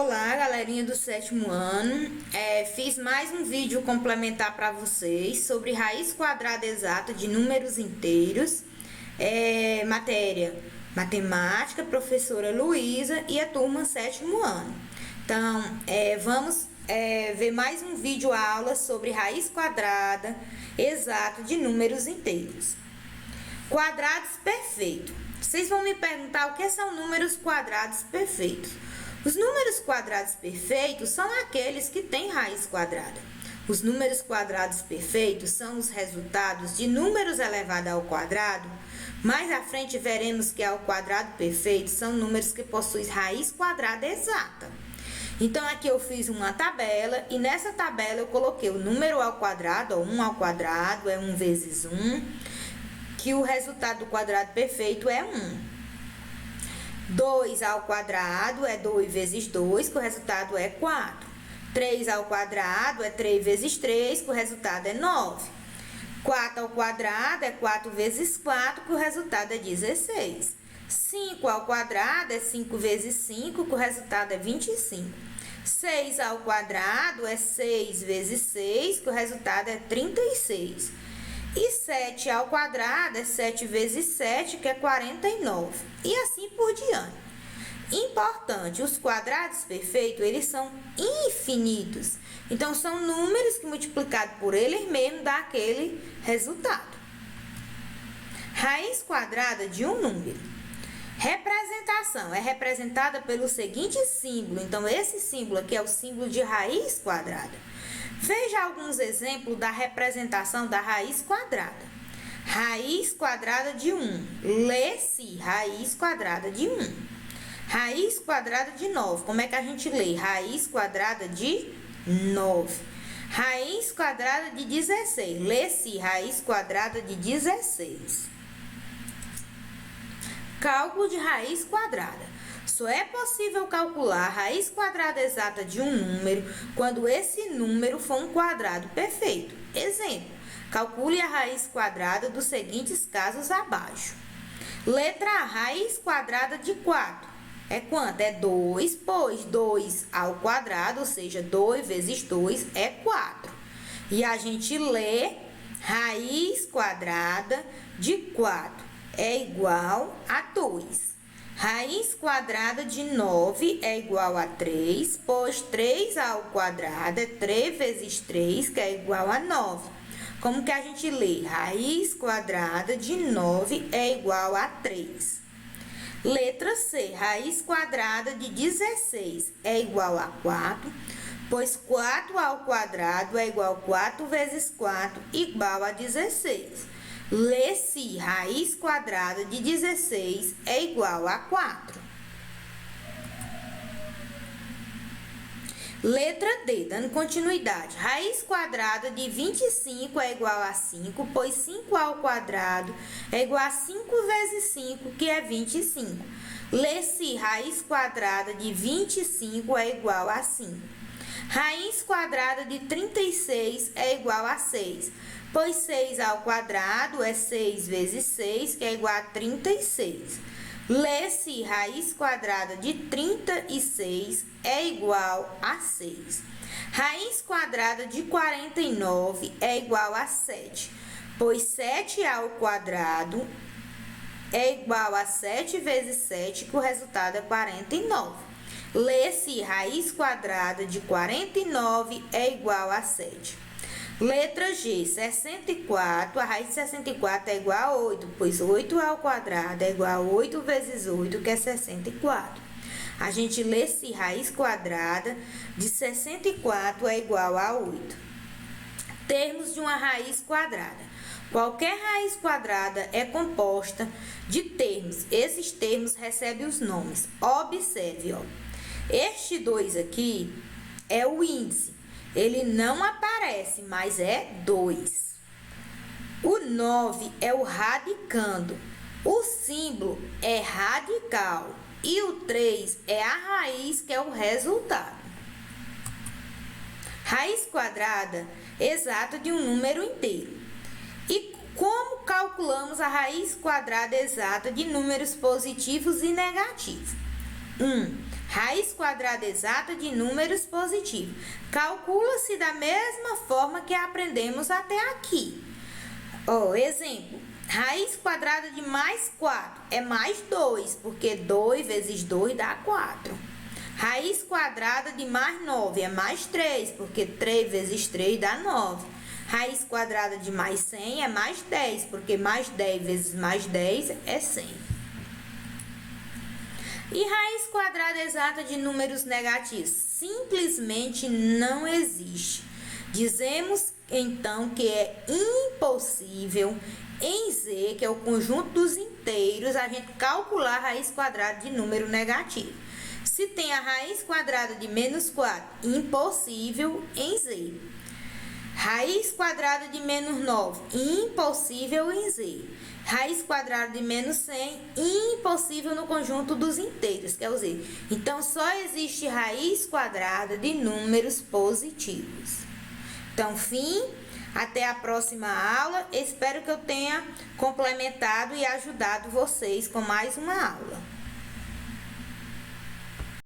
Olá, galerinha do sétimo ano. Fiz mais um vídeo complementar para vocês sobre raiz quadrada exata de números inteiros. Matéria matemática, professora Luísa e a turma sétimo ano. Então, vamos ver mais um vídeo aula sobre raiz quadrada exata de números inteiros. Quadrados perfeitos. Vocês vão me perguntar o que são números quadrados perfeitos. Os números quadrados perfeitos são aqueles que têm raiz quadrada. Os números quadrados perfeitos são os resultados de números elevados ao quadrado. Mais à frente veremos que ao quadrado perfeito são números que possuem raiz quadrada exata. Então aqui eu fiz uma tabela e nessa tabela eu coloquei o número ao quadrado, ou 1 ao quadrado, é 1 vezes 1, que o resultado do quadrado perfeito é 1. 2 ao quadrado é 2 vezes 2, que o resultado é 4. 3 ao quadrado é 3 vezes 3, que o resultado é 9. 4 ao quadrado é 4 vezes 4, que o resultado é 16. 5 ao quadrado é 5 vezes 5, que o resultado é 25. 6 ao quadrado é 6 vezes 6, que o resultado é 36. E 7 ao quadrado é 7 vezes 7, que é 49. E assim por diante. Importante, os quadrados perfeitos, eles são infinitos. Então, são números que multiplicado por eles mesmo dá aquele resultado. Raiz quadrada de um número. Representação é representada pelo seguinte símbolo. Então, esse símbolo aqui é o símbolo de raiz quadrada. Veja alguns exemplos da representação da raiz quadrada. Raiz quadrada de 1. Lê-se raiz quadrada de 1. Raiz quadrada de 9. Como é que a gente lê? Raiz quadrada de 9. Raiz quadrada de 16. Lê-se raiz quadrada de 16. Cálculo de raiz quadrada. Só é possível calcular a raiz quadrada exata de um número quando esse número for um quadrado perfeito. Exemplo, calcule a raiz quadrada dos seguintes casos abaixo. Letra A, raiz quadrada de 4. É quanto? É 2, pois 2 ao quadrado, ou seja, 2 vezes 2 é 4. E a gente lê raiz quadrada de 4 é igual a 2. Raiz quadrada de 9 é igual a 3, pois 3 ao quadrado é 3 vezes 3, que é igual a 9. Como que a gente lê? Raiz quadrada de 9 é igual a 3. Letra C, raiz quadrada de 16 é igual a 4, pois 4 ao quadrado é igual a 4 vezes 4, igual a 16. Lê-se raiz quadrada de 16 é igual a 4. Letra D, dando continuidade. Raiz quadrada de 25 é igual a 5, pois 5 ao quadrado é igual a 5 vezes 5, que é 25. Lê-se raiz quadrada de 25 é igual a 5. Raiz quadrada de 36 é igual a 6. Pois 6 ao quadrado é 6 vezes 6, que é igual a 36. Lê-se raiz quadrada de 36 é igual a 6. Raiz quadrada de 49 é igual a 7. Pois 7 ao quadrado é igual a 7 vezes 7, que o resultado é 49. Lê-se raiz quadrada de 49 é igual a 7. Letra G, 64, a raiz de 64 é igual a 8, pois 8 ao quadrado é igual a 8 vezes 8, que é 64. A gente lê se raiz quadrada de 64 é igual a 8. Termos de uma raiz quadrada. Qualquer raiz quadrada é composta de termos. Esses termos recebem os nomes. Observe, ó. Este 2 aqui é o índice. Ele não aparece, mas é 2. O 9 é o radicando. O símbolo é radical. E o 3 é a raiz, que é o resultado. Raiz quadrada exata de um número inteiro. E como calculamos a raiz quadrada exata de números positivos e negativos? Raiz quadrada exata de números positivos. Calcula-se da mesma forma que aprendemos até aqui. Exemplo. Raiz quadrada de mais 4 é mais 2, porque 2 vezes 2 dá 4. Raiz quadrada de mais 9 é mais 3, porque 3 vezes 3 dá 9. Raiz quadrada de mais 100 é mais 10, porque mais 10 vezes mais 10 é 100. E raiz quadrada exata de números negativos? Simplesmente não existe. Dizemos então que é impossível em Z, que é o conjunto dos inteiros, a gente calcular a raiz quadrada de número negativo. Se tem a raiz quadrada de menos 4, impossível em Z. Raiz quadrada de menos 9, impossível em Z. Raiz quadrada de menos 100, impossível no conjunto dos inteiros, que é o Z. Então, só existe raiz quadrada de números positivos. Então, fim. Até a próxima aula. Espero que eu tenha complementado e ajudado vocês com mais uma aula.